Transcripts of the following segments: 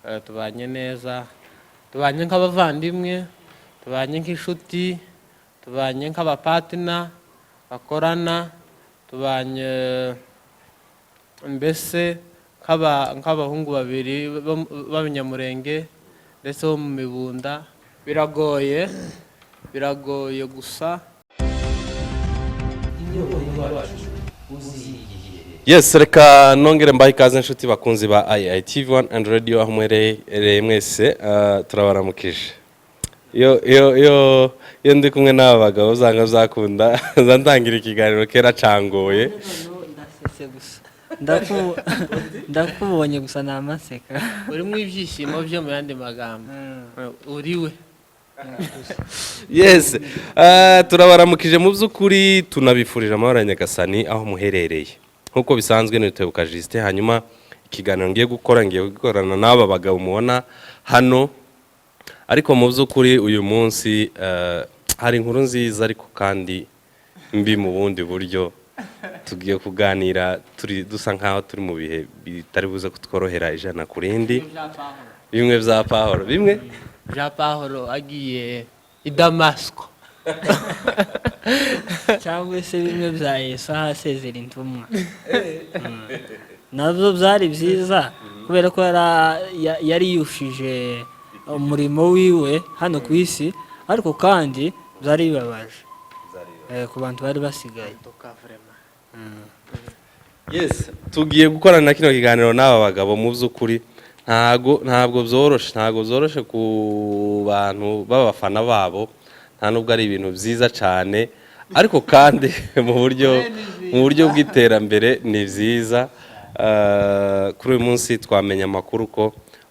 tubanye neza, tubanye nk'abavandimwe, tubanye nk'inshuti, tubanye nk'abapatina bakorana, tubanye mbese nk'abahungu babiri b'abanyamurenge ndetse bo mu Mibunda. Biragoye gusa. Yes, reka nongere mbaye ikaze inshuti bakunzi ba IITV1 and radio aho mwereye mwese, turabaramukije. Yo ndi kumwe n'aba bagabo uzanga zakunda zantangira ikiganiro kera cangoye. Ndasetse gusa. Ndakubonye gusa namaseka. Uri mu ibyishimo byo mu yandi magambo. Uriwe. Yes, turabaramukije mu by'ukuri, tunabifurije amahoro ya Nyagasani aho muherereye. Nkuko bisanzwe ni Tebuka Justin, hanyuma ikiganiro ngiye gukorana n'aba bagabo mubona hano. Ariko mu by'ukuri uyu munsi hari inkuru nziza ariko kandi mbi mu bundi buryo. Tugiye kuganira dusa nkaho turi mu bihe bitari buze kutworohera ijana ku rindi. Bimwe bya Pahoro, bimwe bya Pahoro agiye i Damasco. Cyangwa se bimwe bya Yesu ahasezera intumwa. Nabyo byari byiza kubera ko yari yushije umurimo wiwe hano ku isi, ariko kandi byari bibabaje ku bantu bari basigaye. Yes, tugiye gukorana na kino kiganiro n'aba bagabo mu by'ukuri ntabwo byoroshe ku bantu b'abafana babo, nta nubwo ari ibintu byiza cyane, ariko kandi mu buryo bw'iterambere ni byiza. Kuri uyu munsi twamenya amakuru ko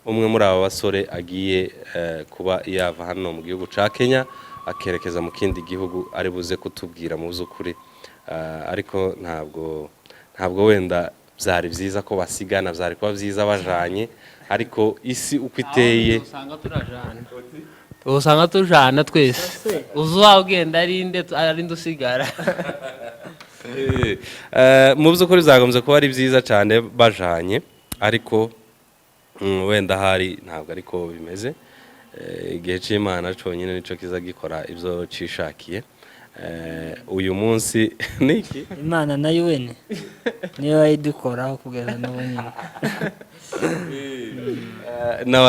umwe muri aba basore agiye kuba yava hano mu gihugu ca Kenya akerekeza mu kindi gihugu ari buze kutubwira mu by'ukuri, ariko ntabwo wenda byari byiza ko basigana, byari kuba byiza bajanye, ariko isi uko iteye usanga tujana twese, uzawugenda arinde usigara. Mu by'ukuri zagombye kuba ari byiza cyane bajanye, ariko wenda hari ntabwo ariko bimeze. Igihe cy'Imana cyonyine nico kiza gikora ibyo cishakiye. Uyu munsi niki Imana nayo wene niyo yidukora kugeza n'ubunyine. Na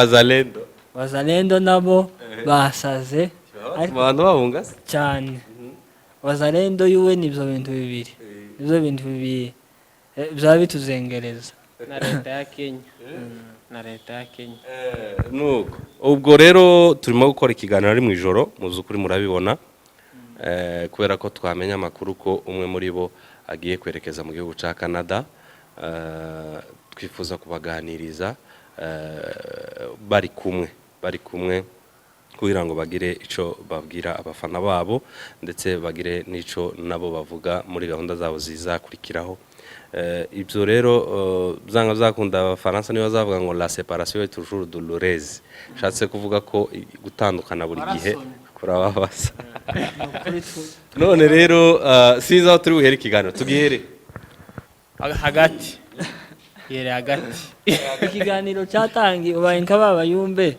wazalendo nabo basaze abantu bahunga cyane. Wazalendo yuwe nibyo bintu bibiri, byaba bituzengereza na leta ya Kenya. Nuko ubwo rero turimo gukora ikiganiro ari mu ijoro, mu by'ukuri murabibona, kubera ko twamenya amakuru ko umwe muri bo agiye kwerekeza mu gihugu cya Canada. Twifuza kubaganiriza bari kumwe kugira ngo bagire icyo babwira abafana babo, ndetse bagire n'ico nabo bavuga muri gahunda zabo zizakurikiraho. Ibyo rero byanga byakunda Abafaransa niyo bazavuga ngo la séparation est toujours douloureuse, shatse kuvuga ko gutandukana buri gihe kurababasa. None rero sinzi aho turi buhere ikiganiro, tugihere hagati. Ikiganiro cyatangiye ubaye nk'abayumbe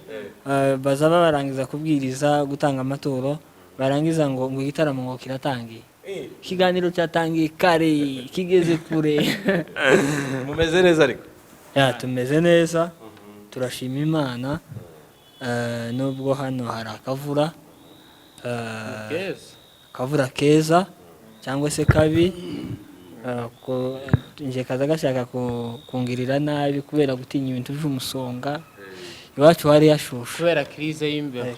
baza barangiza kubwiriza gutanga amaturo, barangiza ngo igitaramo ngo kiratangiye. Ikiganiro cyatangiye kare kigeze kure. Mumeze neza ariko? Tumeze neza, turashima Imana. Nubwo hano hari akavura keza cyangwa se kabi, nje kaza gashaka kungirira nabi kubera gutinya ibintu by'umusonga. Iwacu hari yashusha kubera crise y'imbeho.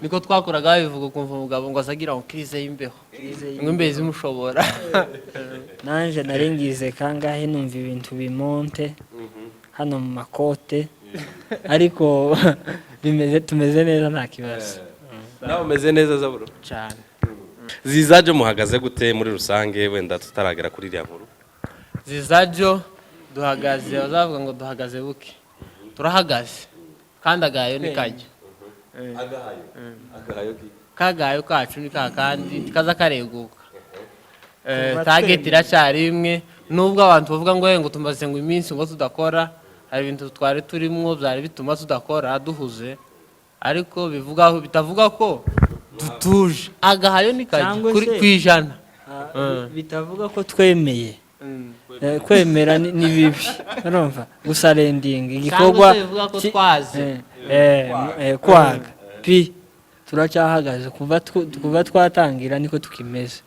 Niko twakuraga bivuga kumva umugabo ngo azagira ngo crise y'imbeho, ngo imbeho zimushobora. Nanje naringize kangahe numva ibintu bimonte hano mu makote, ariko tumeze neza nta kibazo. Nawe umeze neza zaburo cyane. Zizajo muhagaze gute muri rusange, wenda tutaragera kuri iriya nkuru? Zizajo duhagaze, bazavuga ngo duhagaze buke, turahagaze kandi agayo ni kajya. Kagayo kacu ni kakandi kaza kareguka. Target iracyari imwe, nubwo abantu bavuga ngo tumaze ngo iminsi ngo tudakora hari ibintu twari turimo byari bituma tudakora duhuze ariko bitavuga ko dutuje agahayo nikaje kwijana bitavuga ko twemeye kwemera ni bibi urumva gusa rending igikorwa kwaga pi turacyahagaze kuva twatangira niko tukimeze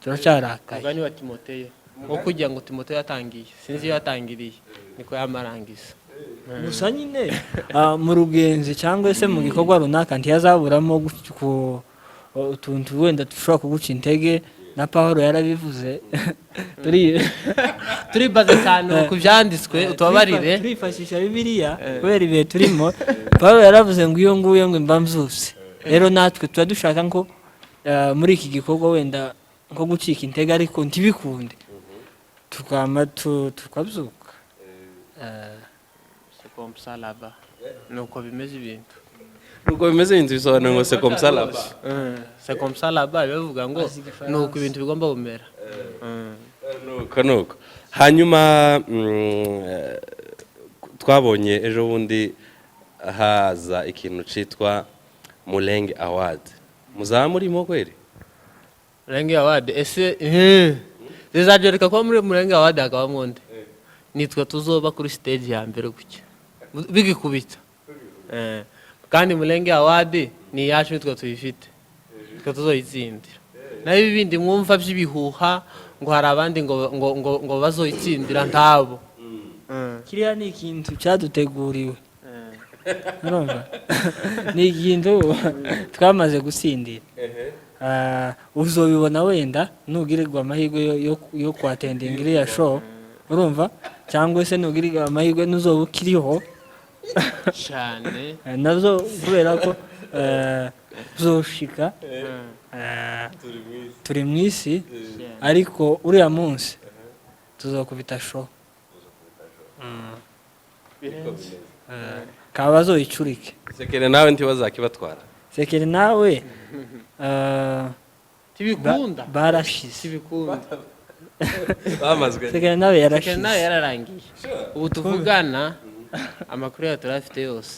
turacyarakaye ugani wa Timoteyo ngo kugira ngo Timoteyo yatangiye sinzi yatangiriye niko yamarangiza gusa nyine mu rugenzi cyangwa se mu gikorwa runaka ntiyazaburamo utuntu wenda dushobora kuguca intege na Paulo yarabivuze turi baze cyane ku byanditswe utubabarire turifashisha Bibiliya kubera ibihe turimo Paulo yaravuze ngo iyo nguye ngo mbamzuse rero natwe tuba dushaka ngo muri iki gikorwa wenda nko gucika intege ariko ntibikunde tukabyuka c'est comme ça là-bas nuko bimeze ibintu nuko bimeze ibintu bisobanura ngo c'est comme ça là-bas c'est comme ça là-bas bivuga ngo nuko ibintu bigomba kumera nuko hanyuma twabonye ejo bundi haza ikintu citwa Mulenge Award muzaba murimo kweri Mulenge Award ese Zizajo reka ko muri Mulenge Award akaba mwonde nitwe tuzoba kuri stage ya mbere gucya bigikubita kandi Mulenge Award ni yacu nitwe tuyifite twe tuzoyitsindira nayo ibindi mwumva by'ibihuha ngo hari abandi ngo bazoyitsindira ntabo kiriya ni ikintu cyaduteguriwe urumva ni ikintu twamaze gutsindira uzobibona wenda nugirirwa amahirwe yo kwatendinga iriya show urumva cyangwa se nugirirwa amahirwe nuzoba ukiriho cyane nazo kubera ko zoshika turi mu isi ariko uriya munsi tuzokubita show kaba zoyicurike sekere nawe ntibazakibatwara sekere nawe tibikunda barashize tibikunda bamazwe sekere nawe yarashize sekere nawe yararangiye ubu tuvugana amakuru yacu turafite yose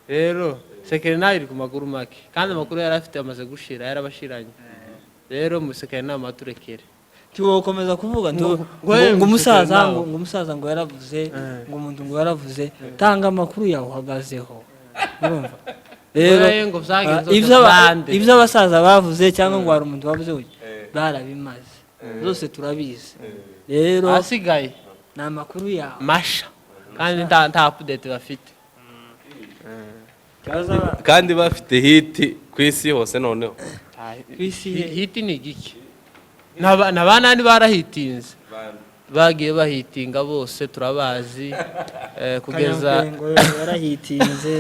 rero sekere nawe iri ku maguru make kandi amakuru yarafite amaze gushira yarabashiranye rero mu sekere nawe maturekere tiwokomeza kuvuga ngo umusaza ngo yaravuze ngo umuntu ngo yaravuze tanga amakuru yawe uhagazeho urumva rero ibyo abasaza bavuze cyangwa ngo hari umuntu wavuze barabimaze zose turabizi rero asigaye ni amakuru yawe masha kandi nta update bafite kandi bafite hiti ku isi hose noneho hiti ni igiki n'abanani barahitinze bagiye bahitinga bose turabazi kugeza yarahitinze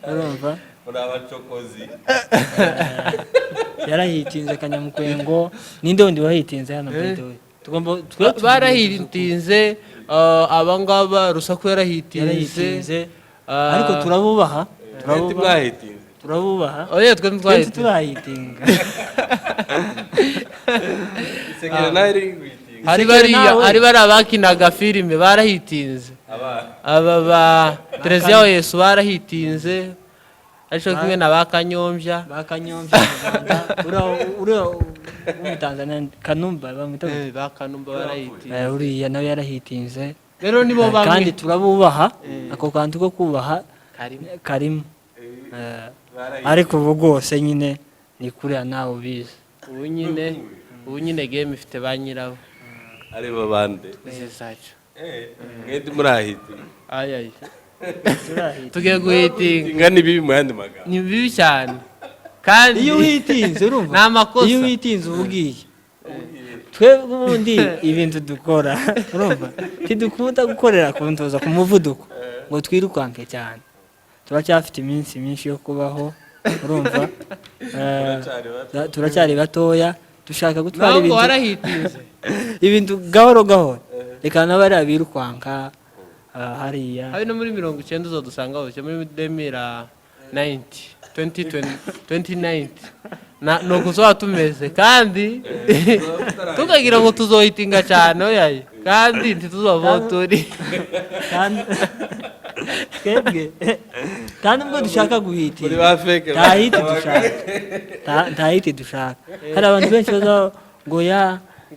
urumva urabacokozi yarahitinze Kanyamukwengo ninde wundi wahitinze hano bitowe barahitinze abangaba Rusaku yarahitinze ariko turabubaha oya twe ntitwahitinga turahitinga hari bari abakinaga filime barahitinze aba ba Terezia wa Yesu barahitinze ariko kimwe na bakanyombya uriya w'umutanzania Kanumba bamwita bakanumba barahitinze uriya nawe yarahitinze rero nibo bamwe kandi turabubaha ako kantu ko kubaha karimo ariko ubu rwose nyine ni kuriya nawe ubizi ubu nyine game ifite ba nyirawo aribo bande Zizajo mwende murahitinga ayayi tugiye guhitinga ni bibi mu yandi magambo ni bibi cyane kandi iyo witinze urumva ni amakosa iyo witinze ubugiye twebwe ubundi ibintu dukora urumva tidukunda gukorera kuntoza ku muvuduko ngo twirukanke cyane turacyafite iminsi myinshi yo kubaho urumva turacyari batoya dushaka gutwara ibintu gahoro gahoro reka n'abari abirukanka hariya hari no muri 90 uzodusanga hose muri 2090 2090 no kuzoba tumeze kandi tukagira ngo tuzohitinga cyane oyaye kandi ntituzova turi kandi ubwo dushaka guhitinga Muri ba fake ntahiti dushaka hari abantu benshi baza ngo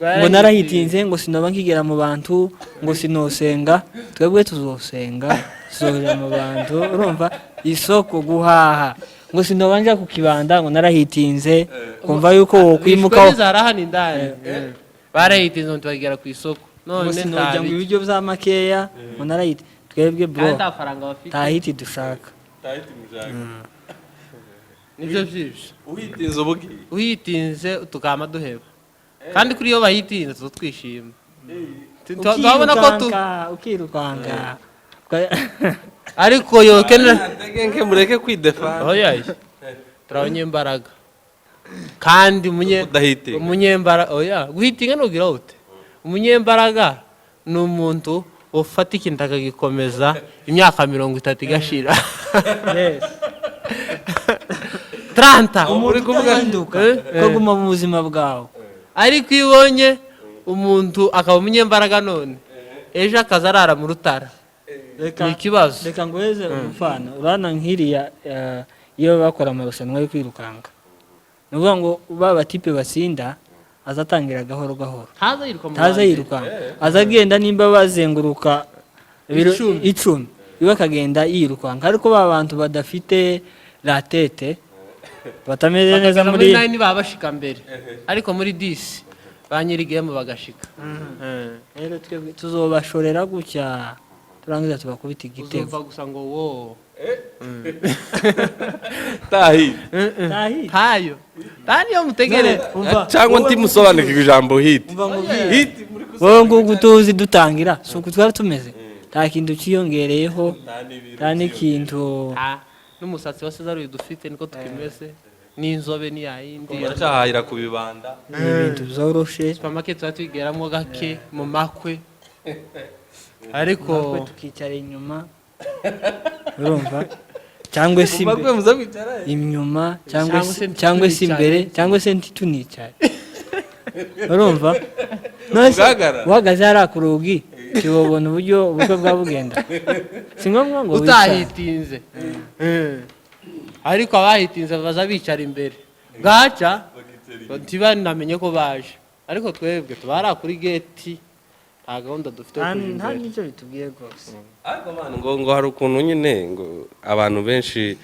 ngo narahitinze ngo sinoba nkigera mu bantu ngo sinosenga twebwe tuzosenga tuzohera mu bantu urumva isoko guhaha ngo sinoba nja ku kibanda ngo narahitinze kumva yuko wokwimuka zarahana indani barahitinze ngo tubagera ku isoko ngo none sinojya ngo ibiryo bya makeya ngo narahiti twebwe bro nta faranga bafite ntahiti dushaka nibyo byinshi uhitinze uhitinze tukama duheba kandi kuri iyo bahitinze twishima twabona ko ukirukanga ariko yokenera nke mureke kwidefanda oya turabonye imbaraga kandi udahitinga umunyembaraga oya guhitinga nugira ute umunyembaraga ni umuntu ufata ikintu akagikomeza imyaka 30 igashira yes 30 uri kuvuga nduka ko guma mu buzima bwawe ariko iyo ubonye umuntu akaba umunyembaraga none ejo akazarara mu rutara ni ikibazo reka ngweze umufana urana nkiriya iyo bakora amarushanwa yo kwirukanga nuvuga ngo baba tipe basinda azatangira gahoro gahoro taza yirukanga azagenda nimba bazenguruka 10 iwe akagenda yirukanga ariko ba bantu badafite la tete batameze neza muri 9 babashika mbere ariko muri 10 banyirigiyemo bagashika rero twebwe tuzobashorera gutya turangiza tubakubita igitego uzumva gusa ngo wo tahi hayo tani yo mutegere cyangwa ntimusobanukirwe ijambo hit wowe ngugu tuzi dutangira suko twari tumeze nta kintu cyiyongereyeho nta n'ikintu n'umusatsi wa Cesar dufite niko tukimeze n'inzobe ni yayindi baracahahira ku bibanda ibintu zoroshe supermarket twigeramo gake mu makwe ariko tukicara inyuma urumva cyangwa se inyuma cyangwa se imbere cyangwa se ntitunicaye urumva wagaze hari akurugi tubona uburyo ubukwe bwa bugenda si ngombwa ngo utahitinze ariko abahitinze baza bicara imbere gaca ntibanamenye ko baje ariko twebwe tubara kuri gate nta gahunda dufite nta n'icyo bitubwiye rwose ngo hari ukuntu nyine ngo abantu benshi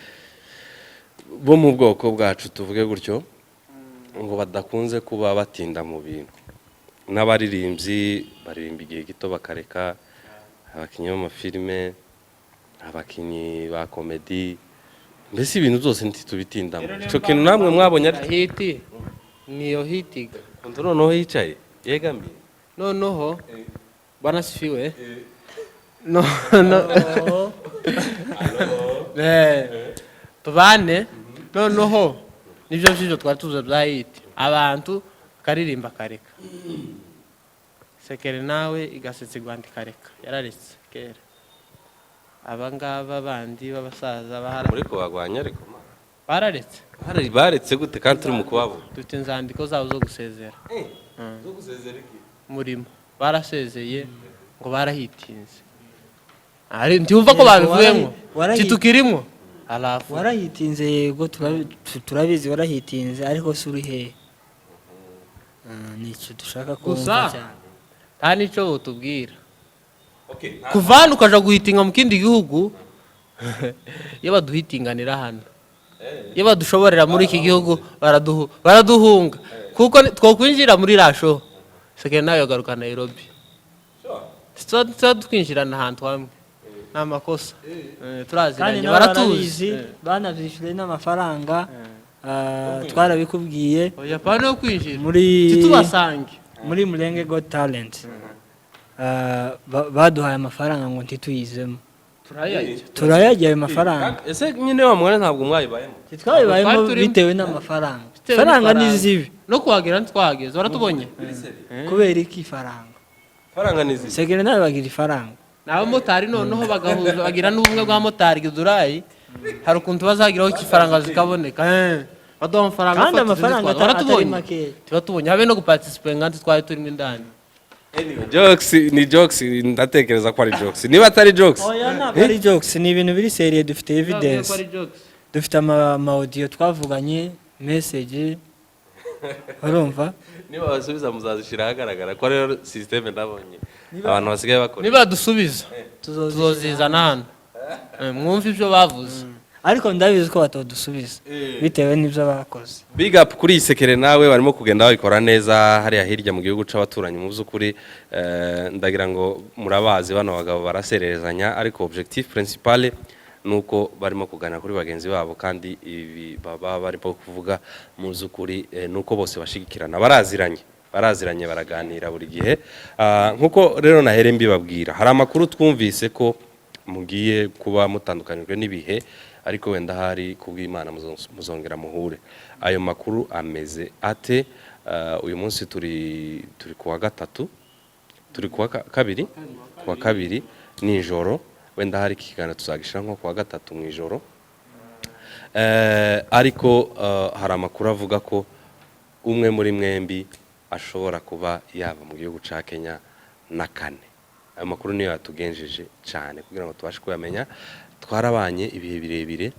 bo mu bwoko bwacu tuvuge gutyo ngo badakunze kuba batinda mu bintu n'abaririmbyi baririmba igihe gito bakareka abakinnyi b'amafilime abakinnyi ba komedi mbese ibintu byose ntitubitindamo icyo kintu namwe mwabonye ari hiti niyo hitiga noneho yicaye yegamiye noneho bwana sifiwe tubane noneho nibyo byinshi twari tuzi bya hiti abantu karirimba kareka sekere nawe igasetsa igwanda ikareka yararetse kera abangaba bandi b'abasaza bahara muri ko bagwanya ariko bararetse baretse gute kandi turi mu kubabo dufite inzandiko zabo zo gusezera zo gusezera iki murimo barasezeye ngo barahitinze ari ntiwumva ko babivuyemo kitukirimo alafu warahitinze yego turabizi warahitinze ariko si uri hehe nicyo dushaka kumva cyane nta nicyo utubwira kuva hano ukaja guhitinga mu kindi gihugu iyo baduhitinganira hano iyo badushoborera muri iki gihugu baraduhunga kuko twokwinjira muri rasho sekere nawe yagaruka Nairobi twinjirana ahantu hamwe nta makosa turaziranye baratuzi banavyishyuye n'amafaranga twarabikubwiye yapana yo kwinjira muri titubasange muri Murenge Got Talent baduhaye amafaranga ngo ntituyizemo turayajya ayo mafaranga ese nyine wa mwana ntabwo mwayibayemo twayibayemo bitewe n'amafaranga faranga nizibi no kuhagira ntitwahageze waratubonye kubera iki faranga nizibi segere nawe bagira ifaranga n'abamotari noneho bagahuza bagira n'ubumwe bwa motari Gidurayi hari ukuntu bazagiraho ikifaranga zikaboneka baduha amafaranga kandi amafaranga atari make tuba tubonye habe no guparticipa ngandi twari turimo indani jokes ni jokes ndatekereza ko ari jokes niba atari jokes oya ntabwo ari jokes ni ibintu biri seriye dufite evidence dufite ama audio twavuganye message urumva niba basubiza muzazishira hagaragara ko rero system ndabonye abantu basigaye bakora niba dusubiza tuzozizana hano mwumva ibyo bavuze ariko ndabizi ko batodusubiza bitewe n'ibyo bakoze. Big up kuri isekere nawe barimo kugenda babikora neza hariya hirya mu gihugu c'abaturanyi mu by'ukuri ndagira ngo murabazi bano bagabo barasererezanya ariko objectif principal nuko barimo kugana kuri bagenzi babo kandi ibi baba barimo kuvuga mu by'ukuri nuko bose bashigikirana baraziranye baraganira buri gihe nkuko rero nahere mbibabwira hari amakuru twumvise ko mugiye kuba mutandukanijwe n'ibihe ariko wenda hari kubw'Imana muzongera muhure ayo makuru ameze ate uyu munsi turi kuwa gatatu turi kuwa kabiri nijoro wenda hari kigana tuzagishira nko kuwa gatatu mu ijoro ariko hari amakuru avuga ko umwe muri mwembi ashobora kuba yaba mu gihugu ca Kenya na kane ayo makuru niyo yatugenjeje cyane kugira ngo tubashe kuyamenya twarabanye ibihe birebire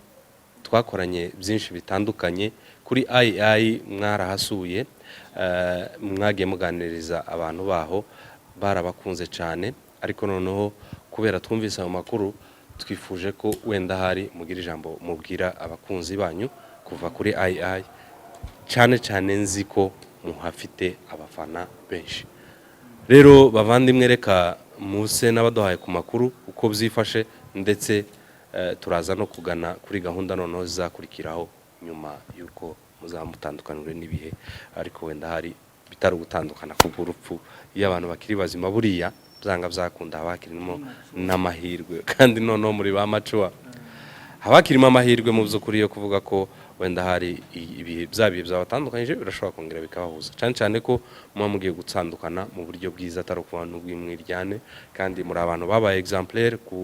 twakoranye byinshi bitandukanye kuri II mwarahasuye mwagiye muganiriza abantu baho barabakunze cyane ariko noneho kubera twumvise ayo makuru twifuje ko wenda hari mugira ijambo mubwira abakunzi banyu kuva kuri II cyane nzi ko muhafite abafana benshi rero bavandimwe reka muse n'abaduhaye ku makuru uko byifashe ndetse turaza no kugana kuri gahunda noneho zizakurikiraho nyuma yuko muzamutandukanwe n'ibihe ariko wenda hari bitari gutandukana kugurupfu iyo abantu bakiri bazima buriya byanga byakunda abakirimo n'amahirwe kandi noneho muri ba macuwa abakirimo amahirwe mu by'ukuri yo kuvuga ko wenda hari ibihe byabatandukanyije birashobora kongera bikabahuza cyane ko muba mugiye gutandukana mu buryo bwiza atari kubantu bw'imwiryane kandi muri abantu babaye exemplaire ku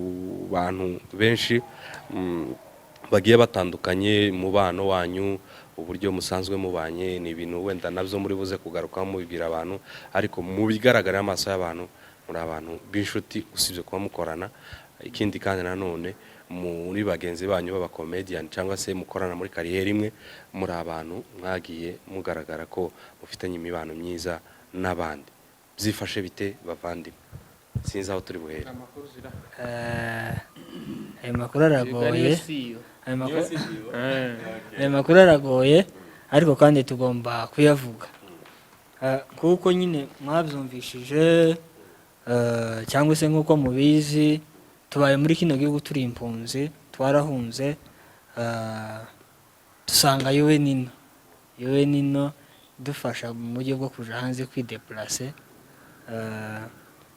bantu benshi bagiye batandukanye mu bano wanyu uburyo musanzwe mubanye ni ibintu wenda nabyo muri buze kugaruka mubibwira abantu ariko mu bigaragara amaso y'abantu muri abantu b'inshuti usibye kuba mukorana ikindi kandi nanone muri bagenzi banyu baba comedian cyangwa se mukorana muri kariyeri imwe muri abantu mwagiye mugaragara ko mufitanye imibano myiza n'abandi byifashe bite bavandimwe sinzi aho turi buhere ayo makuru aragoye ariko kandi tugomba kuyavuga kuko nyine mwabyumvishije cyangwa se nk'uko mubizi tubaye muri kino gihugu turi impunzi twarahunze dusanga yewe nino dufasha mu buryo bwo kuja hanze kwideplace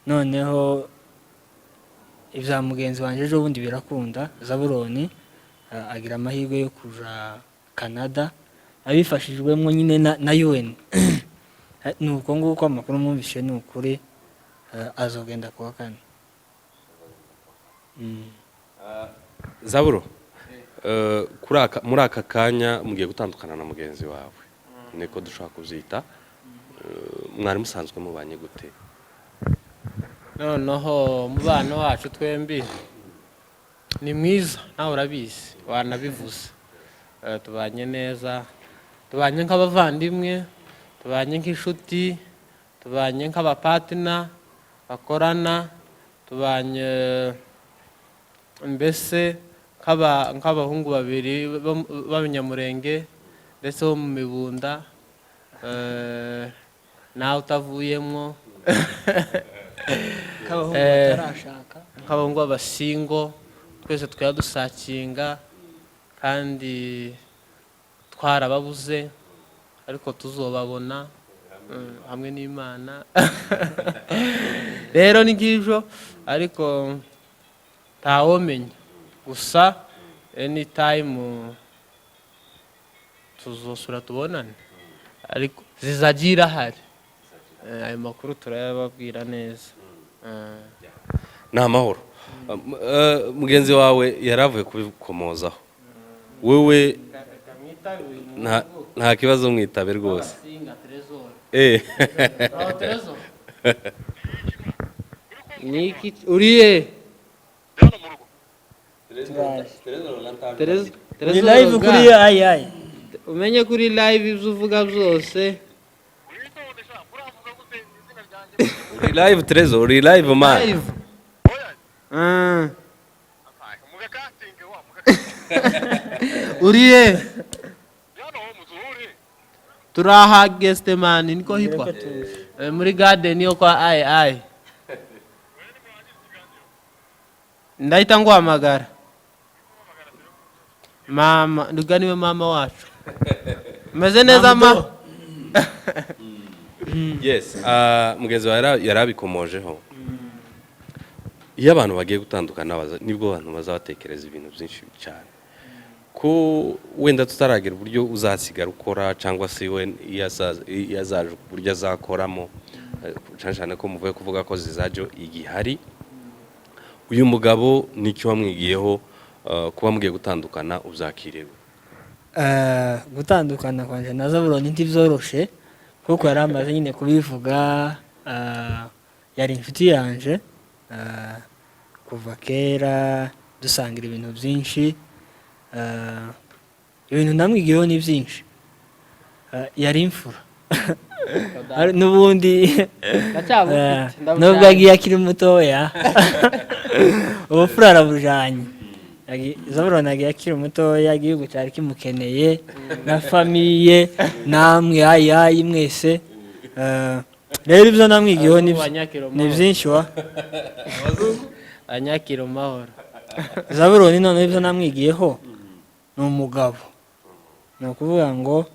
noneho ibya mugenzi wanje ejo bundi birakunda Zaburoni agira amahirwe yo kuja Canada abifashijwemo nyine na UN nuko nguko amakuru mwumvishe ni ukuri azogenda kuwa kane. Zaburo muri aka kanya mugiye gutandukana na mugenzi wawe niko dushaka kubyita mwari musanzwe mubanye gute noneho mubano wacu twembi ni mwiza nawe urabizi wanabivuze tubanye neza tubanye nk'abavandimwe tubanye nk'inshuti tubanye nk'abapatina bakorana tubanye mbese nk'abahungu babiri b'abanyamurenge ndetse bo mu Mibunda nawe utavuyemo nk'abahungu b'abasingo twese twadusakinga kandi twarababuze ariko tuzobabona hamwe n'Imana rero ni ngivyo ariko ntawomenya gusa anytime tuzosura tubonane ariko zizagira hari ayo makuru turayababwira neza ni amahoro mugenzi wawe yaravuye kubikomozaho wewe nta kibazo mwitabe rwose. Niki uriye Ni live kuri ai. umenye kuri live ibyo uvuga byose. Uri live Trezor, uri live man. Live. Uriye turaha guest man niko hitwa muri garden yo kwa ai ndahita nguhamagara mama nduganiwe mama wacu meze neza ma Yes, mugenzi wawe yarabikomojeho. Iyo abantu bagiye gutandukana nibwo abantu bazabatekereza ibintu byinshi cyane. Ko wenda tutaragira uburyo uzasigara ukora cyangwa se we yazaje uburyo azakoramo cyane ko muvuye kuvuga ko Zizajo igihari. Uyu mugabo nicyo wamwigiyeho kuba mugiye gutandukana uzakirewe. Gutandukana kwanje nazabuloni ntivyoroshe kuko yaramaze nyine kubivuga. Yari inshuti yanje kuva kera dusangira ibintu byinshi. Ibintu namwigiyeho ni byinshi. Yari imfura n'ubundi nubwo agiye akiri mutoya ubufura arabujanye. Zabuloni agiye akiri mutoya, igihugu cyari kimukeneye na famiye namwe ayi mwese. Rero ibyo namwigiyeho ni byinshi wa anyakiro mahoro. Zabuloni none ibyo namwigiyeho ni umugabo. Ni ukuvuga ngo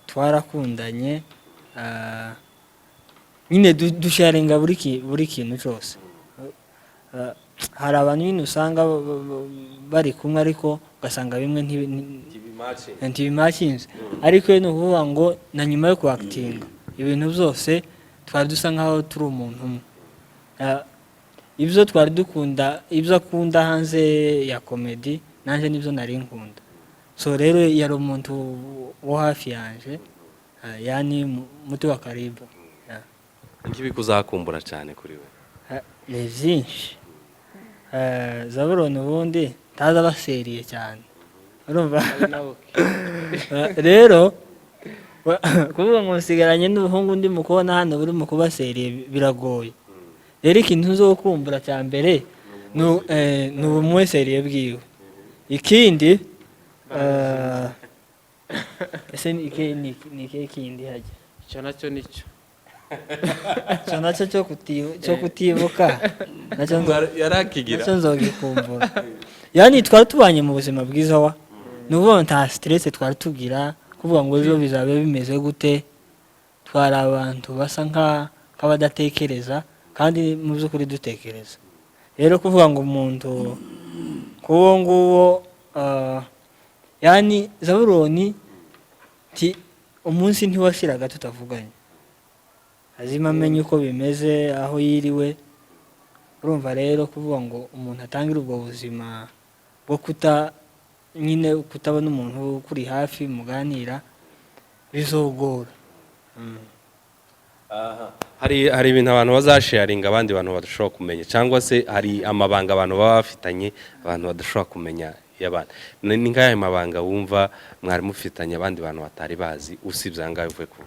twarakundanye nyine dusharinga buri kintu cyose. Hari abantu nyine usanga bari kumwe ariko ugasanga bimwe ntibimakinze, ariko ni ukuvuga ngo na nyuma yo kuakitinga ibintu byose twari dusa nkaho turi umuntu umwe. Ibyo twari dukunda, ibyo akunda hanze ya comedy nanje nibyo nari nkunda. So rero yari umuntu wo hafi yanje, yani muti wa karibu. Ngibi kuzakumbura cyane kuri we. Ni byinshi. Zabuloni ubundi taza baseriye cyane, urumva. Rero kuvuga ngo nsigaranye n'ubuhungu ndi mukubona hano buri mu kubaseriye biragoye. Rero ikintu uzokumbura cya mbere ni ubumweseriye bwiwe. Ikindi ese ni ikindi hajya icyo nacyo nicyo cyo nacyo cyo kutibuka nacyo yarakigira nzogikumbura. Yani twari tubanye mu buzima bwiza wa nubo nta stress twari tugira kuvuga ngo ejo bizabe bimeze gute. Twari abantu basa nk'abadatekereza kandi mu by'ukuri dutekereza. Rero kuvuga ngo umuntu kuwo nguwo yani Zabuloni umunsi ntiwashiraga tutavuganye. Azima amenye uko bimeze aho yiriwe. Urumva rero kuvuga ngo umuntu atangira ubwo buzima bwo kutabona umuntu kuri hafi muganira bizogora. Hari ibintu abantu bazasharinga abandi bantu badashobora kumenya, cyangwa se hari amabanga abantu baba bafitanye abantu badashobora kumenya y'abandi. Ni ngahe mabanga wumva mwari mufitanye abandi bantu batari bazi usibye angahe uvuye ku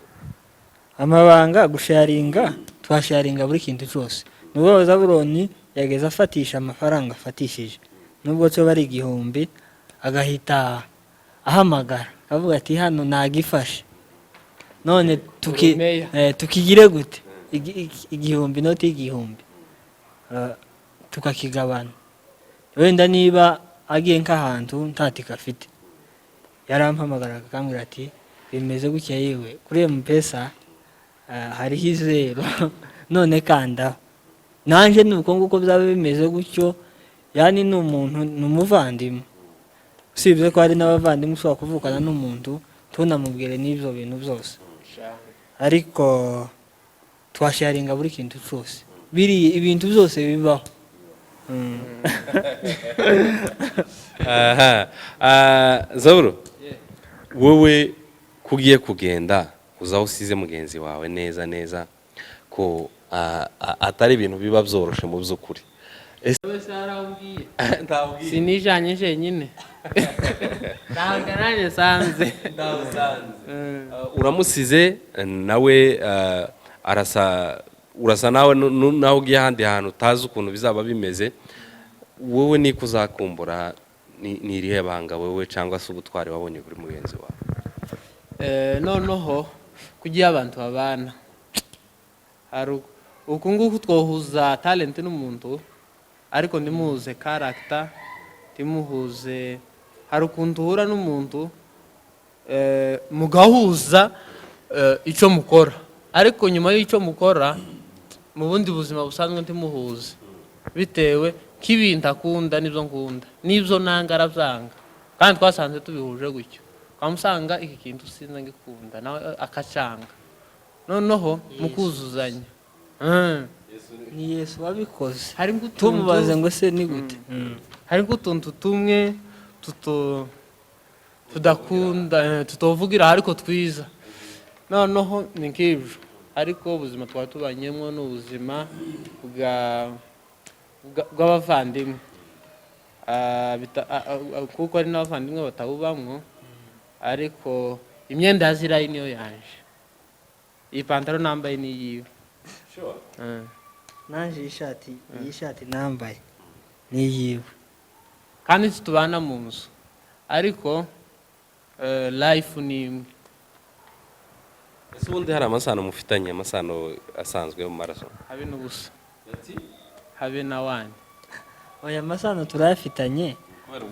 amabanga gusharinga? Twasharinga buri kintu cyose. Nubwo Zabuloni yageze afatisha amafaranga afatishije, nubwo cyo bari igihumbi agahita ahamagara avuga ati hano nagifashe none tukigire gute igihumbi noti igihumbi tukakigabana. Wenda niba agiye nk'ahantu ntatika afite yarampamagara akambwira ati bimeze gutya yewe kuri M-Pesa hariho 0 none kanda nanje nuko nguko byabe bimeze gutyo. Yani ni umuntu numuvandimwe, usibye ko hari n'abavandimwe ushobora kuvukana n'umuntu tunamubwire n'ibyo bintu byose, ariko twasharinga buri kintu cyose. Biri ibintu byose bibaho Zaburo wowe kugiye kugenda uzaho usize mugenzi wawe neza neza ko atari ibintu biba byoroshe mu by'ukuri. Sinijanye jenyine ntabwo nanjye sanze uramusize nawe urasa nawe nawe ugiye ahandi hantu utazi ukuntu bizaba bimeze, wowe niko uzakumbura ni irihe banga wowe cyangwa se ubutwari wabonye kuri mugenzi wawe? Noneho kugiye abantu babana hari uku nguku twohuza talent n'umuntu ariko ndimuhuze character, ndimuhuze hari ukuntu uhura n'umuntu mugahuza icyo mukora, ariko nyuma y'icyo mukora mu bundi buzima busanzwe ndimuhuze bitewe k'ibintu akunda n'ibyo nkunda n'ibyo nanga arabyanga, kandi twasanze tubihuje gutyo, twamusanga iki kintu sinza ngikunda nawe akacanga, noneho mukuzuzanya. Ni Yesu wabikoze. Hari tumubaze ngo se ni gute? Hari utuntu tumwe tudakunda tutovugira ariko twiza, noneho ni nk'ibyo, ariko ubuzima twari tubanyemo ni ubuzima bw'abavandimwe, kuko ari n'abavandimwe batabubamwo, ariko imyenda ya Zirayi niyo yanje, iyi pantaro nambaye ni yiwe. Naje iyi shati nambaye ni yiwe, kandi tubana mu nzu, ariko life ni imwe. Ese ubundi hari amasano mufitanye, amasano asanzwe mu maraso? Habe n'ubusa, habe na wani. Oya, amasano turayafitanye,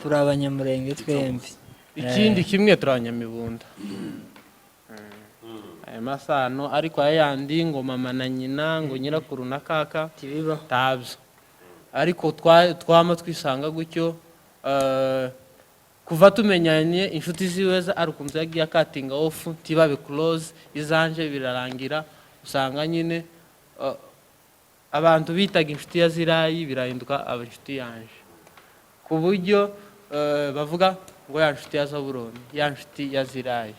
turi abanyamurenge twembi. Ikindi kimwe turi abanyamibunda. Aya masano ariko ayandi ngo mama na nyina ngo nyirakuru na kaka tibibaho tabyo, ariko twama twisanga gutyo. Kuva tumenyanye inshuti ziwe ari ukuntu yagiye akatinga off tibabe close, izanje birarangira usanga nyine abantu bitaga inshuti ya Zirayi birahinduka ab'inshuti yanje, ku buryo bavuga ngo ya nshuti ya Zaburoni, ya nshuti ya Zirayi,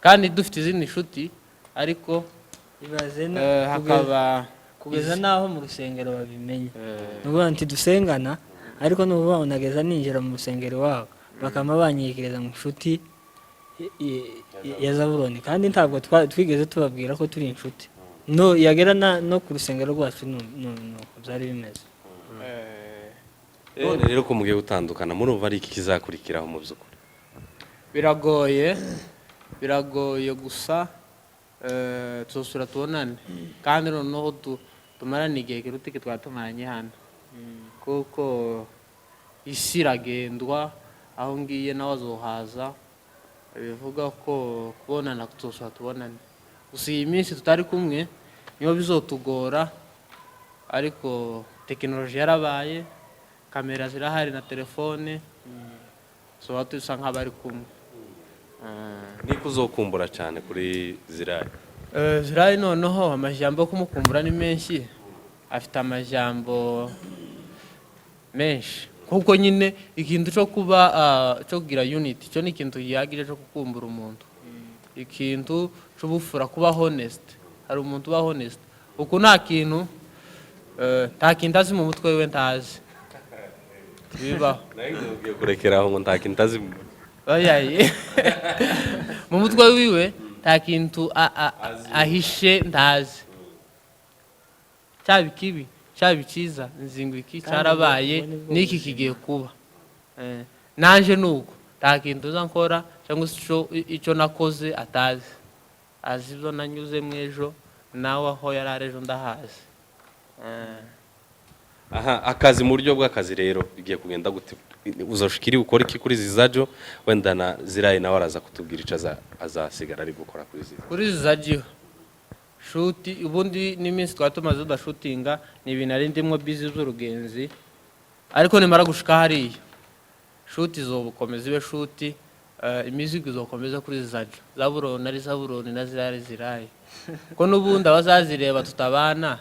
kandi dufite izindi nshuti, ariko ibaze hakaba kugeza naho mu rusengero babimenye. Nubundi nti dusengana, ariko nububa unageza ninjira mu rusengero wabo bakama banyiyegereza mu nshuti ya Zaburoni, kandi ntabwo twigeze tubabwira ko turi inshuti. No yagera no ku rusengero rwacu no byari bimeze. None rero ko mugiye gutandukana, murumva ari iki kizakurikiraho mu by'ukuri? Biragoye gusa tuzosura tubonane, kandi noneho tumarane igihe kirutike twatumaranye hano, kuko isi iragendwa, aho ngiye nawe azohaza, bivuga ko kubonana tuzosura tubonane. Gusa iyi minsi tutari kumwe niyo bizotugora, ariko tekinoloji yarabaye, kamera zirahari na telefone, so dusa nk'abari kumwe. Niko uzokumbura cyane kuri Zirayi? Zirayi noneho amajambo yo kumukumbura ni menshi, afite amajambo menshi, kuko nyine ikintu cyo kugira unity cyo ni ikintu gihagije cyo kukumbura umuntu, ikintu cy'ubufura, kuba honest. Hari umuntu uba honest, uko nta kintu azi mu mutwe we ntazi bibaho. Nagiye kurekeraho ngo nta kintu azi mu mutwe wiwe, nta kintu ahishe ntazi, cyaba ikibi cyaba icyiza, nzingo iki cyarabaye n'iki kigiye kuba. Naje nuko nta kintu uza nkora cyangwa icyo nakoze atazi, azi ibyo nanyuze mu ejo, nawe aho yari ari ejo ndahazi. Akazi mu buryo bw'akazi rero bigiye kugenda gute? Uzoshikiri ukora iki kuri Zizajo? Wenda na Zirayi nawe araza kutubwira icyo azasigara ari gukora kuri Zizajo. Shuti ubundi n'iminsi twatumaze tudashutinga, ni ibintu ari ndimwo busy z'urugenzi, ariko nimara gushika hariya shuti izokomeza ibe shuti, imizigo izokomeza kuri Zizajo. Zaburoni ari Zaburoni na Zirayi Zirayi, ko n'ubundi abazazireba tutabana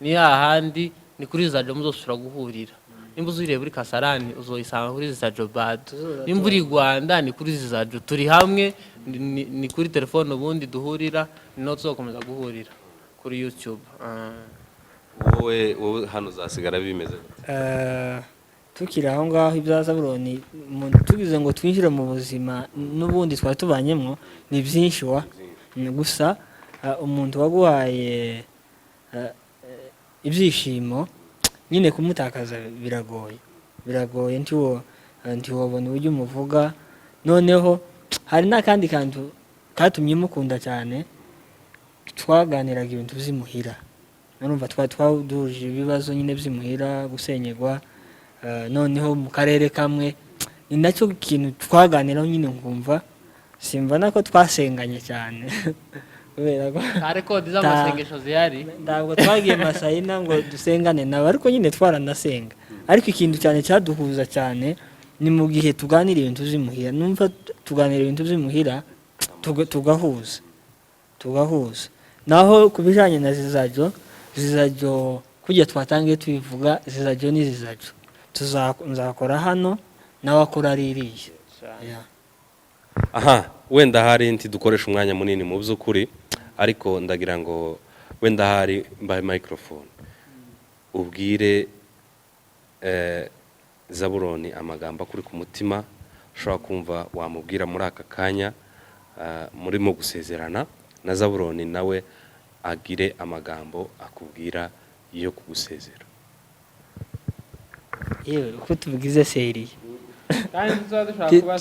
ni hahandi, ni kuri Zizajo muzosura guhurira. nimba uzuriye muri Kasarani uzoyisanga kuri Zizajo bad, nimba uri Rwanda ni kuri Zizajo, turi hamwe ni kuri telefone ubundi duhurira, no tuzokomeza guhurira kuri YouTube. wowe hano uzasigara bimeze tukiri aho ngaho ibya Zabuloni tugize ngo twinjire mu buzima n'ubundi twari tubanyemo ni byinshi gusa umuntu waguhaye ibyishimo nyine kumutakaza biragoye ntiwabona uburyo umuvuga. Noneho hari n'akandi kantu katumye mukunda cyane, twaganiraga ibintu by'imuhira, urumva twaduje ibibazo nyine by'imuhira, gusenyegwa, noneho mu karere kamwe ni nacyo kintu twaganiraho nyine nkumva simva nako twasenganye cyane kubera ko ariko z'amasengesho zihari ntabwo twagiye Masayina ngo dusengane nawe, ariko nyine twaranasenga. Ariko ikintu cyane cyaduhuza cyane ni mu gihe tuganira ibintu by'imuhira, numva tuganira ibintu by'imuhira tugahuza. Naho kubijanye na Zizajo kujya twatangiye tubivuga, Zizajo ni Zizajo, nzakora hano nawe akora ririya. aha wenda hari nti dukoresha umwanya munini mu by'ukuri, ariko ndagira ngo wenda hari mbaye microphone ubwire Zabuloni amagambo akuri ku mutima ushobora kumva wamubwira muri aka kanya murimo gusezerana, na Zabuloni nawe agire amagambo akubwira yo kugusezera. Yewe uko tubigize seriye kandi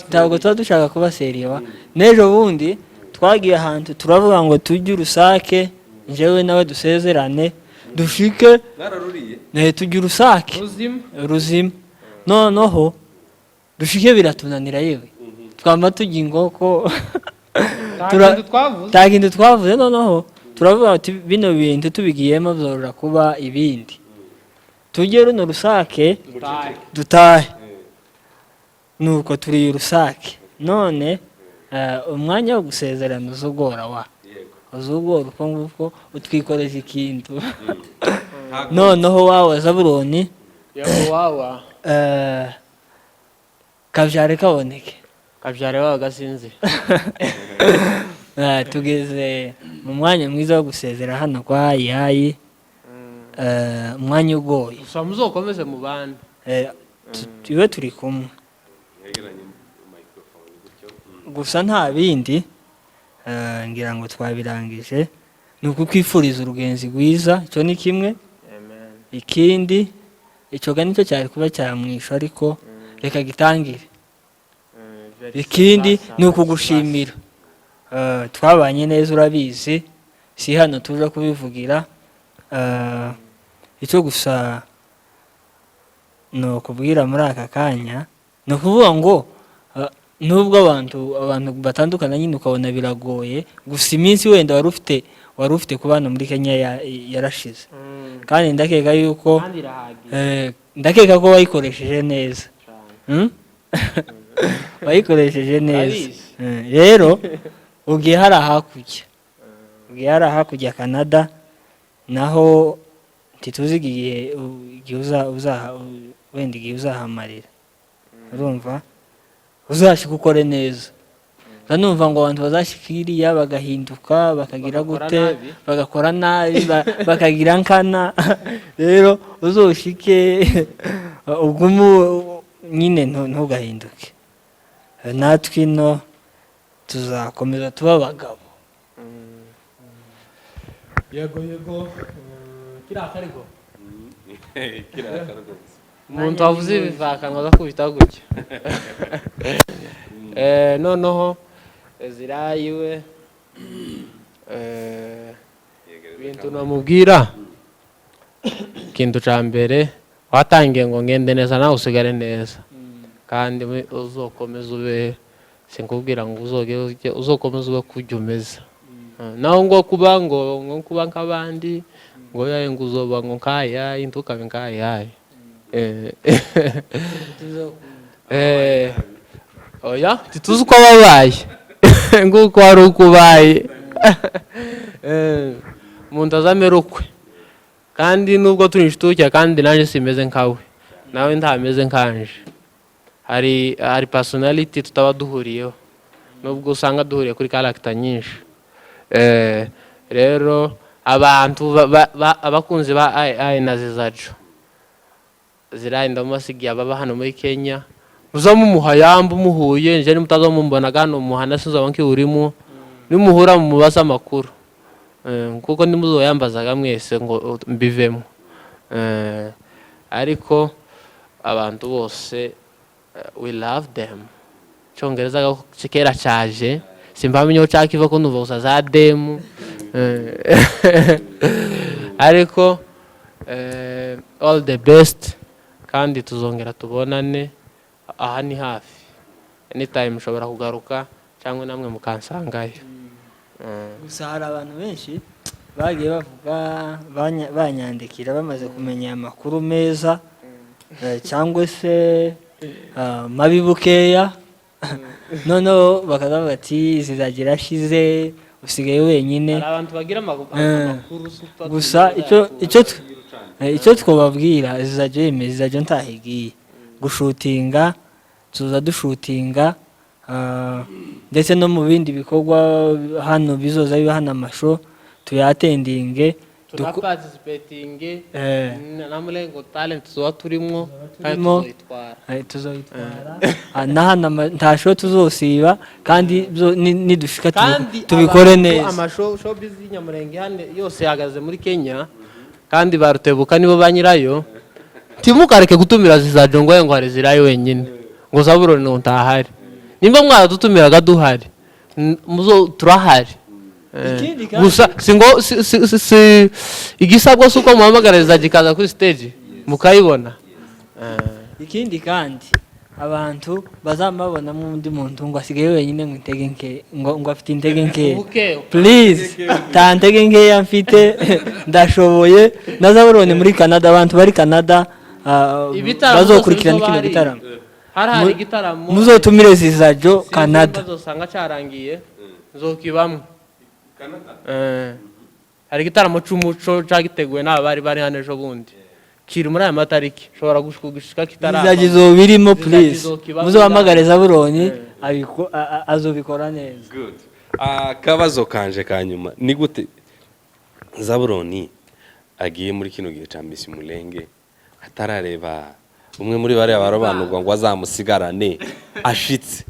ntabwo tuba dushaka kuba seriye n'ejo bundi twagiye ahantu turavuga ngo tujye urusake, njyewe nawe dusezerane dushike tujye urusake ruzima, noneho dushike biratunanira, yewe twamba tujya ingoko nta kintu twavuze, noneho turavuga ati bino bintu tubigiyemo bizorora kuba ibindi, tujye runo rusake dutahe. Nuko turi urusake, none umwanya wo gusezerana uzugora uko nguko utwikoreje ikintu noneho wawe Zabuloni kabyare wawe gasinzi tugeze mu mwanya mwiza wo gusezera hano kwa ISI, umwanya ugoye gusa muzokomeze mu bandi iwe turi kumwe gusa nta bindi, ngira ngo twabirangije. Ni ukukwifuriza urugenzi rwiza, icyo ni kimwe. Ikindi icyo nicyo cyari kuba cyamwisha, ariko reka gitangire. Ikindi ni ukugushimira, twabanye neza urabizi, si hano tuje kubivugira. Icyo gusa ni ukubwira muri aka kanya, ni ukuvuga ngo nubwo abantu batandukana nyine ukabona biragoye, gusa iminsi wenda wari ufite kubana muri Kenya yarashize, kandi ndakeka ko wayikoresheje neza. Wayikoresheje neza, rero ugiye hari hakurya Canada, naho ntituzi igihe wenda igihe uzahamarira, urumva uzashika ukore neza. Numva ngo abantu bazashikiriya bagahinduka bakagira gute, bagakora nabi, bakagira nkana, rero uzoshike ubwo nyine ntugahinduke. Natwe ino tuzakomeza tuba abagabo. Yego kirakariko umuntu wavuze ibivakanwa agakubita gutya. Noneho zirayiwe ibintu namubwira, ikintu cya mbere watangiye ngo ngende neza nawe usigare neza, kandi uzokomeza ube, sinkubwira ngo uzokomeza ube kujya umeze, naho ngo kuba nk'abandi ngo yaye ngo uzoba ngo nkaya intukabe nkayaye oya tituzi uko babaye nguko wari ukubaye umuntu azamera ukwe, kandi nubwo turi inshuti kandi nanjye simeze nkawe, nawe ntameze nkanje. Hari personality tutaba duhuriyeho nubwo usanga duhuriye kuri character nyinshi. Rero abantu abakunzi ba II na Zizajo zirahinda masigiye ababa hano muri Kenya, uzamu muhayamba umuhuye nje nimutaza mumbona gano muhana sinzo banki urimo nimuhura mu mubasa makuru kuko ndimuzoyambazaga mwese ngo mbivemo. Ariko abantu bose we love them. Cyongereza kera cyaje simbamenye cyakiva ko nuva usaza dem. Ariko all the best kandi tuzongera tubonane. Aha ni hafi anytime ushobora kugaruka cyangwa namwe mukansangayo. Gusa hari abantu benshi bagiye bavuga banyandikira bamaze kumenya amakuru meza cyangwa se mabi bukeya noneho bakavuga ati Zizagira ashize usigaye wenyine. Hari abantu bagira amakuru super. Gusa icyo twababwira Zizajo ntahigiye gushutinga, tuza dushutinga ndetse no mu bindi bikorwa hano bizoza biba hano amasho tuyatendinge participating namulengo talent zo turimo tuzoyitwara nahana ntasho tuzosiba kandi nidushika tubikore neza. Amasho showbiz y'Inyamurenge hande yose yagaze muri Kenya kandi barutebuka nibo banyirayo. Timukareke gutumira Zizajo ngo hari zirayo wenyine ngo Zaburoni ntahari. Nimba mwaradutumiraga duhari muzo turahari. Gusa singo igisabwa suko muhamagara Zizajo kaza kuri stage mukayibona. Ikindi kandi abantu bazamabona mu ndi muntu ngo asigaye wenyine ngo intege nke ngo afite intege nke. Please tantege nke yamfite ndashoboye na Zaburoni muri Canada. Abantu bari Canada bazokurikirana kino gitaramo. Hari gitaramo muzotumire Zizajo Canada bazosanga cyarangiye nzokibamwe Canada. Hari gitaramo cy'umuco cyagiteguwe n'abari bari hano ejo bundi kiri muri aya matariki shobora gushika kitaramo. Zizagizo birimo please muzohamagare Zaburoni azobikora neza. Good. Kabazo kanje kanyuma ni gute Zaburoni agiye muri kino gihe cya Miss Mulenge atarareba umwe muri bare abarobanurwa ngo azamusigarane ashitse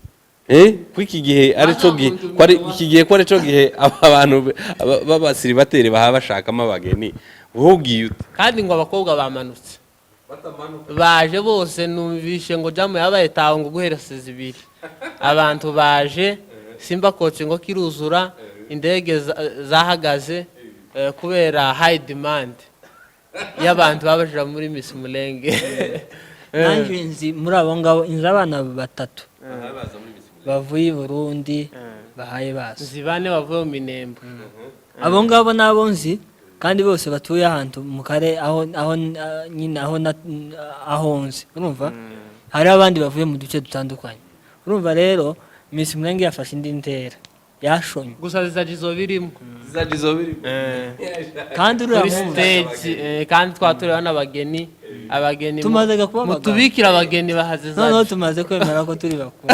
kwiki gihe ari cyo gihe kwari iki gihe kwari cyo gihe abantu babasiri bateri baha bashakamo abageni wogiye kandi ngo abakobwa bamanutse baje bose numvishe ngo jamu yabaye tawo ngo guheraseza ibiri abantu baje simba coach ngo kiruzura indege zahagaze kubera high demand y'abantu babashira muri Miss Mulenge. Nanjye nzi muri abo ngabo inzabana batatu bavuye Burundi bahaye base zibane bavuye mu Minembo. Abo ngabo nabo nzi kandi bose batuye ahantu mu kare aho nyine aho nzi urumva. Hari abandi bavuye mu duce dutandukanye urumva. Rero Miss Mulenge yafashe indi ntera yashonye gusa Zizajo birimo kandi uri stage kandi twatureho n'abageni tumaze kuba mutubikira abageni bahaziza no tumaze kwemera ko turi bakuru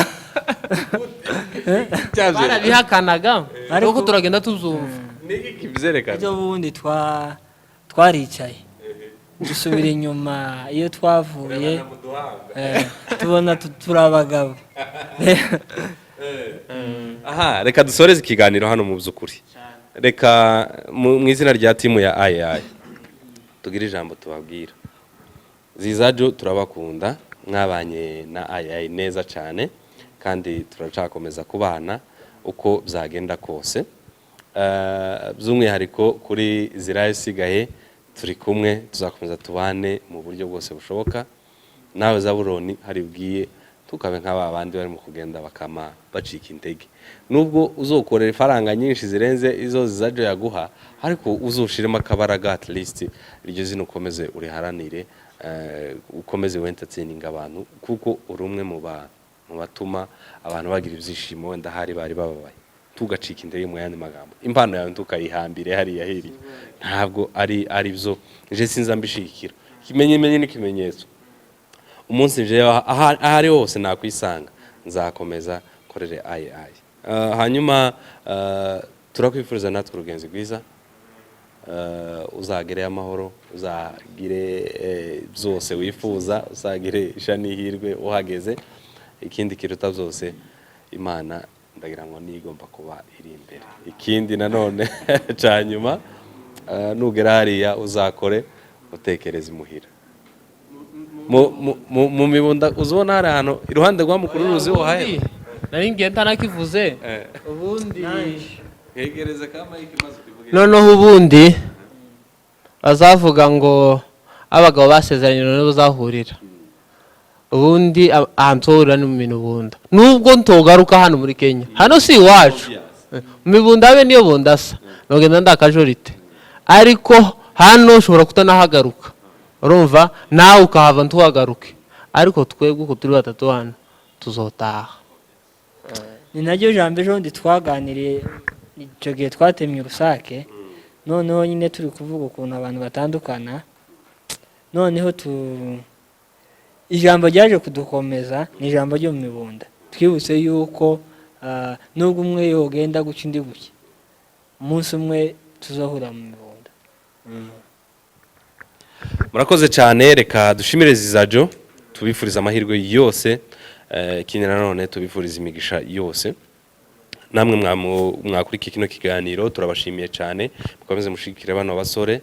barabihakanaga ariko turagenda tuzumva niki kibyerekana. Ejo bundi twaricaye dusubira inyuma iyo twavuye tubona turabagabo. Aha reka dusoreze ikiganiro hano mu byukuri. Reka mu izina rya timu ya II tugira ijambo tubabwira. Zizajo turabakunda mwabanye na II neza cyane kandi turacakomeza kubana uko byagenda kose. By'umwihariko kuri Zirayo sigaye turi kumwe tuzakomeza tubane mu buryo bwose bushoboka. Nawe Zaburoni hari bwiye tukabe nk'aba abandi bari mu kugenda bakama bacika intege. Nubwo uzokorera ifaranga nyinshi zirenze izo Zizajo yaguha ariko uzoshiremo akabaraga at least iryo zino ukomeze uriharanire ukomeze entertaining abantu kuko urumwe mu batuma abantu bagira ibyishimo wenda hari bari bababaye. Tugacika intege mu yandi magambo impano yawe tukayihambire hari yahiri ntabwo ari byo je sinza mbishikira kimenye n'ikimenyetso. umunsi nje ahari hose nakwisanga nzakomeza korere II. Hanyuma turakwifuriza natwe urugenzi rwiza, uzagire amahoro, uzagire byose wifuza, uzagire ishani hirwe uhageze. Ikindi kiruta byose Imana ndagira ngo nigomba kuba iri imbere. Ikindi nanone cyanyuma nugera hariya uzakore utekereza imuhira mu mibunda uzobona hari ahantu iruhande rwa mukuru ruzi uhaye nari ngenda nakivuze ubundi hegereze kama ikimaze kivuga noneho ubundi bazavuga ngo abagabo basezeranye none bazahurira ubundi ahantu horira ni mu minubunda nubwo ntogaruka hano muri Kenya hano si iwacu mu mibunda abe niyo bundasa nogenda ndakajorite ariko hano ushobora kutanahagaruka urumva nawe ukahava ntuhagaruke ariko twebwe uko turi batatu hano tuzotaha. Ni naryo jambo ejo ndi twaganiriye icyo gihe twatemye urusake noneho nyine turi kuvuga ukuntu abantu batandukana noneho ijambo ryaje kudukomeza ni ijambo ryo mu mibunda twibutse yuko nubwo umwe yogenda guca indi guke umunsi umwe tuzohura mu mibunda. Murakoze cyane, reka dushimire Zizajo, tubifuriza amahirwe yose, ikindi nanone tubifuriza imigisha yose. Namwe mwakurikira kino kiganiro turabashimiye cyane, mukomeze mushigikire bano basore,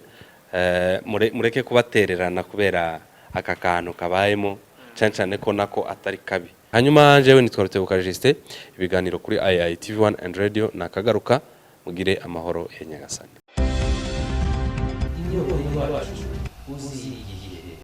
mureke kubatererana kubera aka kantu kabayemo cyane ko nako atari kabi. Hanyuma jewe nitwa Rutebuka Justin, ibiganiro kuri II TV1 and Radio nakagaruka, mugire amahoro ya Nyagasani.